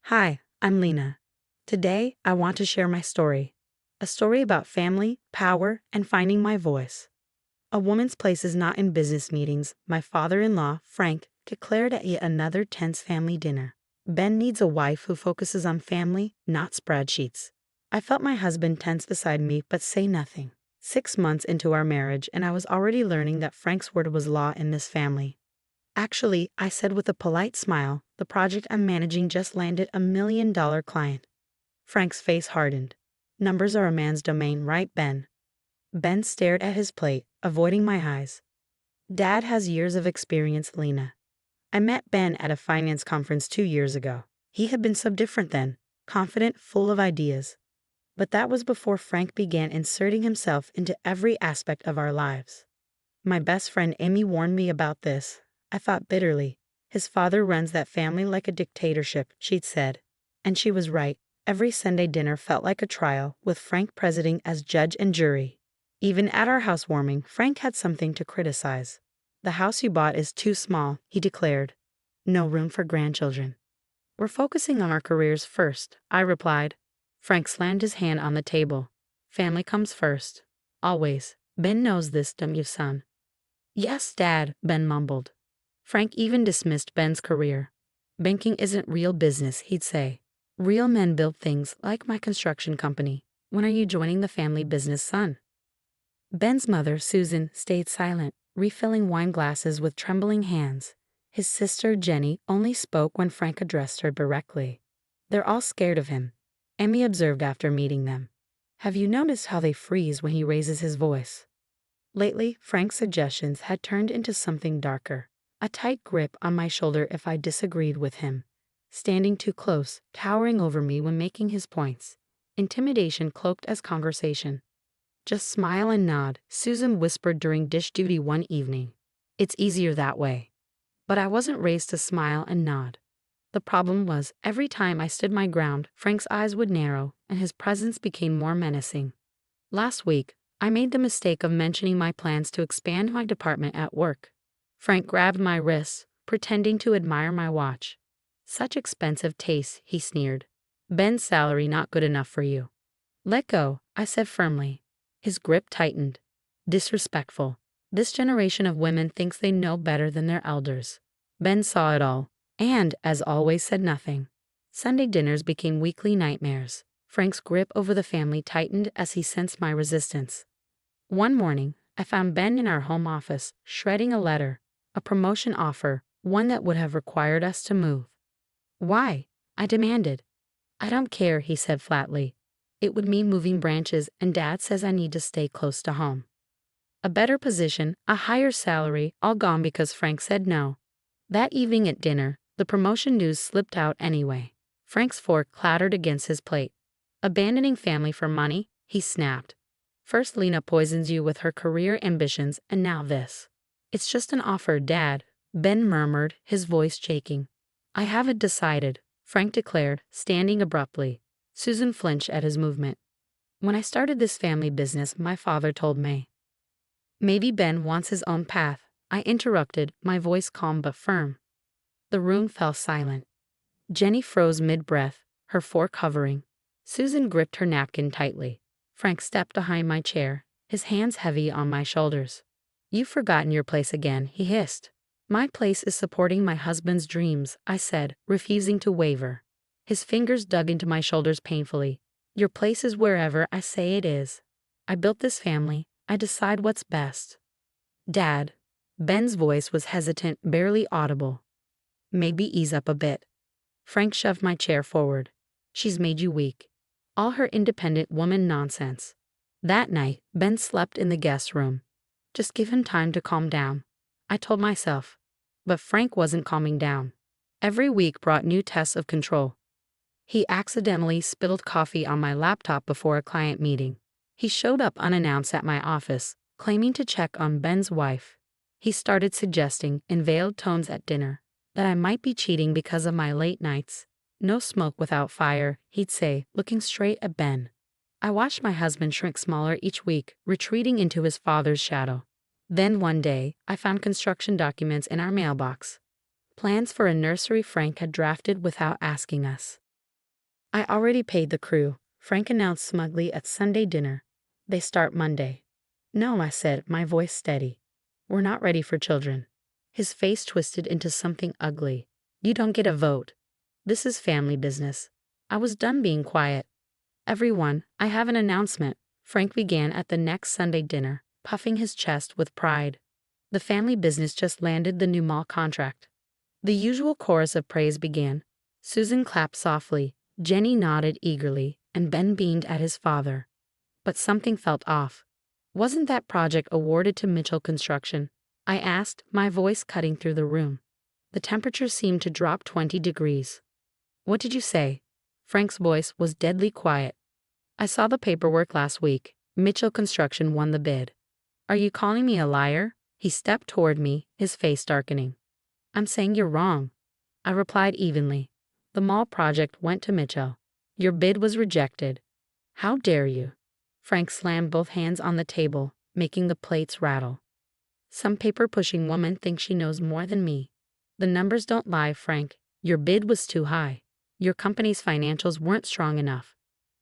Hi, I'm Lena. Today, I want to share my story. A story about family, power, and finding my voice. A woman's place is not in business meetings, my father-in-law, Frank, declared at yet another tense family dinner. Ben needs a wife who focuses on family, not spreadsheets. I felt my husband tense beside me but say nothing. 6 months into our marriage and I was already learning that Frank's word was law in this family. Actually, I said with a polite smile, the project I'm managing just landed $1 million client. Frank's face hardened. Numbers are a man's domain, right, Ben? Ben stared at his plate, avoiding my eyes. Dad has years of experience, Lena. I met Ben at a finance conference 2 years ago. He had been so different then, confident, full of ideas. But that was before Frank began inserting himself into every aspect of our lives. My best friend Amy warned me about this. I thought bitterly. His father runs that family like a dictatorship, she'd said. And she was right. Every Sunday dinner felt like a trial, with Frank presiding as judge and jury. Even at our housewarming, Frank had something to criticize. The house you bought is too small, he declared. No room for grandchildren. We're focusing on our careers first, I replied. Frank slammed his hand on the table. Family comes first. Always. Ben knows this, don't you, son? Yes, Dad, Ben mumbled. Frank even dismissed Ben's career. Banking isn't real business, he'd say. Real men build things like my construction company. When are you joining the family business, son? Ben's mother, Susan, stayed silent, refilling wine glasses with trembling hands. His sister, Jenny, only spoke when Frank addressed her directly. They're all scared of him, Emmy observed after meeting them. Have you noticed how they freeze when he raises his voice? Lately, Frank's suggestions had turned into something darker. A tight grip on my shoulder if I disagreed with him. Standing too close, towering over me when making his points. Intimidation cloaked as conversation. Just smile and nod, Susan whispered during dish duty one evening. It's easier that way. But I wasn't raised to smile and nod. The problem was, every time I stood my ground, Frank's eyes would narrow, and his presence became more menacing. Last week, I made the mistake of mentioning my plans to expand my department at work. Frank grabbed my wrists, pretending to admire my watch. Such expensive taste, he sneered. Ben's salary not good enough for you. Let go, I said firmly. His grip tightened. Disrespectful. This generation of women thinks they know better than their elders. Ben saw it all, and, as always, said nothing. Sunday dinners became weekly nightmares. Frank's grip over the family tightened as he sensed my resistance. One morning, I found Ben in our home office, shredding a letter, a promotion offer, one that would have required us to move. Why? I demanded. I don't care, he said flatly. It would mean moving branches, and Dad says I need to stay close to home. A better position, a higher salary, all gone because Frank said no. That evening at dinner, the promotion news slipped out anyway. Frank's fork clattered against his plate. Abandoning family for money, he snapped. First Lena poisons you with her career ambitions, and now this. It's just an offer, Dad, Ben murmured, his voice shaking. I haven't decided, Frank declared, standing abruptly. Susan flinched at his movement. When I started this family business, my father told me. Maybe Ben wants his own path, I interrupted, my voice calm but firm. The room fell silent. Jenny froze mid-breath, her fork hovering. Susan gripped her napkin tightly. Frank stepped behind my chair, his hands heavy on my shoulders. You've forgotten your place again, he hissed. My place is supporting my husband's dreams, I said, refusing to waver. His fingers dug into my shoulders painfully. Your place is wherever I say it is. I built this family. I decide what's best. Dad. Ben's voice was hesitant, barely audible. Maybe ease up a bit. Frank shoved my chair forward. She's made you weak. All her independent woman nonsense. That night, Ben slept in the guest room. Just give him time to calm down, I told myself. But Frank wasn't calming down. Every week brought new tests of control. He accidentally spilled coffee on my laptop before a client meeting. He showed up unannounced at my office, claiming to check on Ben's wife. He started suggesting, in veiled tones at dinner, that I might be cheating because of my late nights. No smoke without fire, he'd say, looking straight at Ben. I watched my husband shrink smaller each week, retreating into his father's shadow. Then one day, I found construction documents in our mailbox. Plans for a nursery Frank had drafted without asking us. I already paid the crew, Frank announced smugly at Sunday dinner. They start Monday. No, I said, my voice steady. We're not ready for children. His face twisted into something ugly. You don't get a vote. This is family business. I was done being quiet. Everyone, I have an announcement, Frank began at the next Sunday dinner, puffing his chest with pride. The family business just landed the new mall contract. The usual chorus of praise began. Susan clapped softly, Jenny nodded eagerly, and Ben beamed at his father. But something felt off. Wasn't that project awarded to Mitchell Construction? I asked, my voice cutting through the room. The temperature seemed to drop 20 degrees. What did you say? Frank's voice was deadly quiet. I saw the paperwork last week. Mitchell Construction won the bid. Are you calling me a liar? He stepped toward me, his face darkening. I'm saying you're wrong. I replied evenly. The mall project went to Mitchell. Your bid was rejected. How dare you? Frank slammed both hands on the table, making the plates rattle. Some paper-pushing woman thinks she knows more than me. The numbers don't lie, Frank. Your bid was too high. Your company's financials weren't strong enough.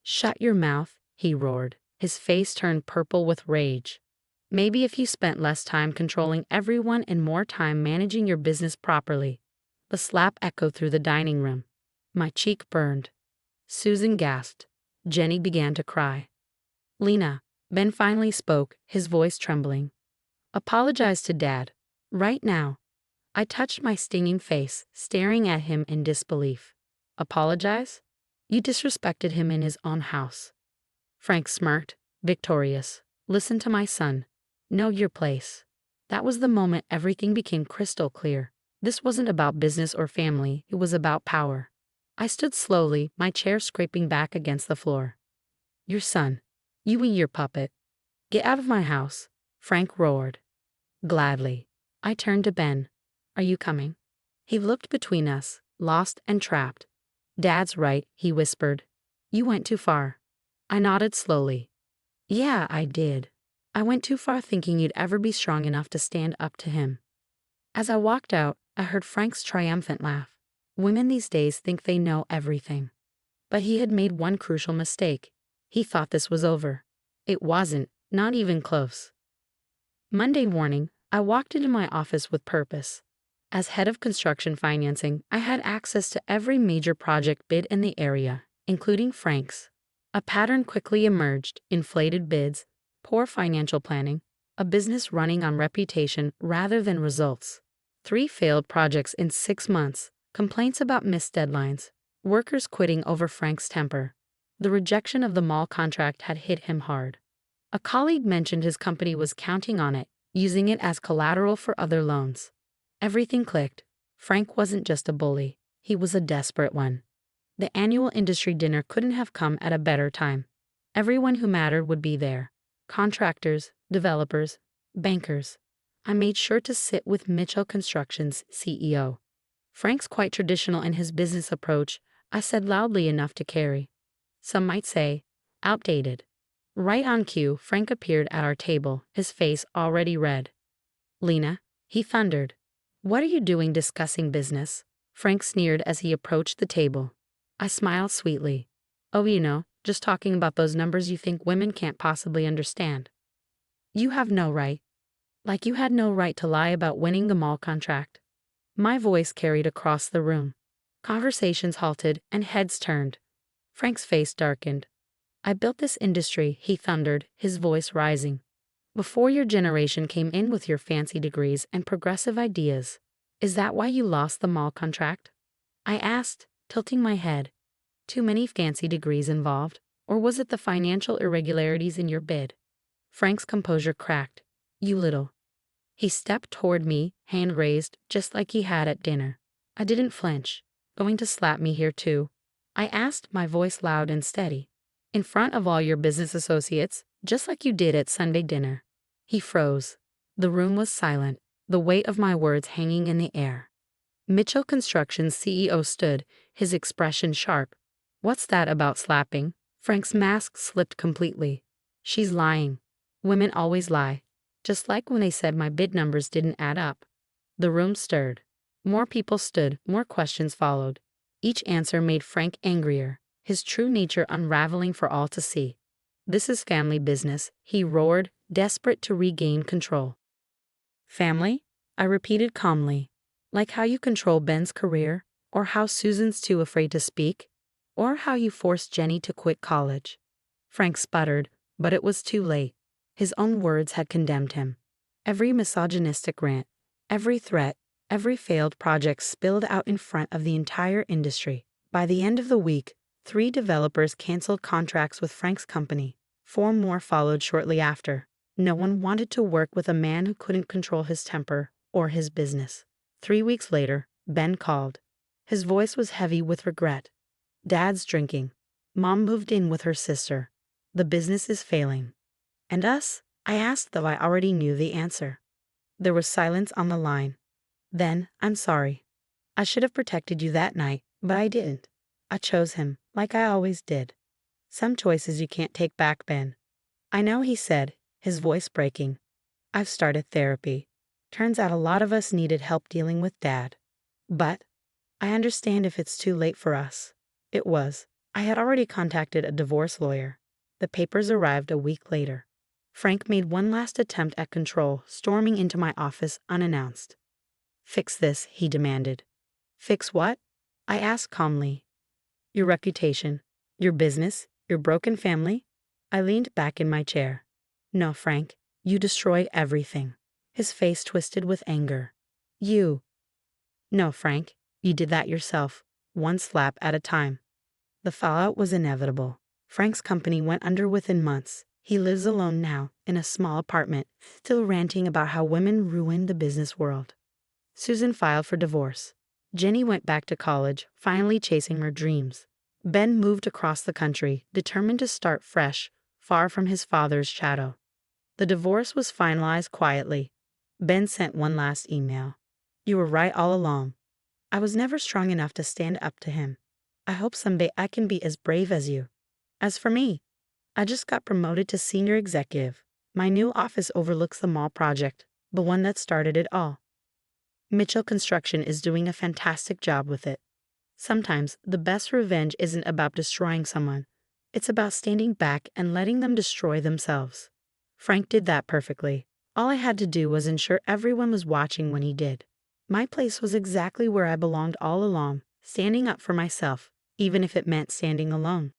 Shut your mouth, he roared, his face turned purple with rage. Maybe if you spent less time controlling everyone and more time managing your business properly. The slap echoed through the dining room. My cheek burned. Susan gasped. Jenny began to cry. Lena, Ben finally spoke, his voice trembling. Apologize to Dad. Right now. I touched my stinging face, staring at him in disbelief. Apologize? You disrespected him in his own house. Frank smirked, victorious. Listen to my son. Know your place. That was the moment everything became crystal clear. This wasn't about business or family, it was about power. I stood slowly, my chair scraping back against the floor. Your son. You and your puppet. Get out of my house, Frank roared. Gladly. I turned to Ben. Are you coming? He looked between us, lost and trapped. Dad's right, he whispered. You went too far. I nodded slowly. Yeah, I did. I went too far thinking you'd ever be strong enough to stand up to him. As I walked out, I heard Frank's triumphant laugh. Women these days think they know everything. But he had made one crucial mistake. He thought this was over. It wasn't, not even close. Monday morning, I walked into my office with purpose. As head of construction financing, I had access to every major project bid in the area, including Frank's. A pattern quickly emerged: inflated bids, poor financial planning, a business running on reputation rather than results. 3 failed projects in 6 months, complaints about missed deadlines, workers quitting over Frank's temper. The rejection of the mall contract had hit him hard. A colleague mentioned his company was counting on it, using it as collateral for other loans. Everything clicked. Frank wasn't just a bully, he was a desperate one. The annual industry dinner couldn't have come at a better time. Everyone who mattered would be there. Contractors, developers, bankers. I made sure to sit with Mitchell Construction's CEO. Frank's quite traditional in his business approach, I said loudly enough to carry. Some might say, outdated. Right on cue, Frank appeared at our table, his face already red. Lena, he thundered. What are you doing discussing business? Frank sneered as he approached the table. I smiled sweetly. Oh, just talking about those numbers you think women can't possibly understand. You have no right. Like you had no right to lie about winning the mall contract. My voice carried across the room. Conversations halted and heads turned. Frank's face darkened. I built this industry, he thundered, his voice rising. Before your generation came in with your fancy degrees and progressive ideas. Is that why you lost the mall contract? I asked, tilting my head. Too many fancy degrees involved, or was it the financial irregularities in your bid? Frank's composure cracked. You little. He stepped toward me, hand raised, just like he had at dinner. I didn't flinch. Going to slap me here too? I asked, my voice loud and steady. In front of all your business associates, just like you did at Sunday dinner. He froze. The room was silent, the weight of my words hanging in the air. Mitchell Construction's CEO stood, his expression sharp. What's that about slapping? Frank's mask slipped completely. She's lying. Women always lie. Just like when they said my bid numbers didn't add up. The room stirred. More people stood, more questions followed. Each answer made Frank angrier. his true nature unraveling for all to see. "This is family business," he roared, desperate to regain control. "Family?" I repeated calmly. "Like how you control Ben's career, or how Susan's too afraid to speak, or how you forced Jenny to quit college." Frank sputtered, but it was too late. His own words had condemned him. Every misogynistic rant, every threat, every failed project spilled out in front of the entire industry. By the end of the week, 3 developers canceled contracts with Frank's company. 4 more followed shortly after. No one wanted to work with a man who couldn't control his temper or his business. 3 weeks later, Ben called. His voice was heavy with regret. "Dad's drinking. Mom moved in with her sister. The business is failing." "And us?" I asked, though I already knew the answer. There was silence on the line. Then, "I'm sorry. I should have protected you that night, but I didn't. I chose him, like I always did. Some choices you can't take back, Ben." "I know," he said, his voice breaking. "I've started therapy. Turns out a lot of us needed help dealing with Dad. But I understand if it's too late for us." It was. I had already contacted a divorce lawyer. The papers arrived a week later. Frank made one last attempt at control, storming into my office unannounced. "Fix this," he demanded. "Fix what?" I asked calmly. "Your reputation, your business, your broken family." I leaned back in my chair. "No, Frank, you destroy everything." His face twisted with anger. "You." "No, Frank, you did that yourself, one slap at a time." The fallout was inevitable. Frank's company went under within months. He lives alone now, in a small apartment, still ranting about how women ruined the business world. Susan filed for divorce. Jenny went back to college, finally chasing her dreams. Ben moved across the country, determined to start fresh, far from his father's shadow. The divorce was finalized quietly. Ben sent one last email. "You were right all along. I was never strong enough to stand up to him. I hope someday I can be as brave as you. As for me, I just got promoted to senior executive. My new office overlooks the mall project, the one that started it all. Mitchell Construction is doing a fantastic job with it. Sometimes the best revenge isn't about destroying someone. It's about standing back and letting them destroy themselves." Frank did that perfectly. All I had to do was ensure everyone was watching when he did. My place was exactly where I belonged all along, standing up for myself, even if it meant standing alone.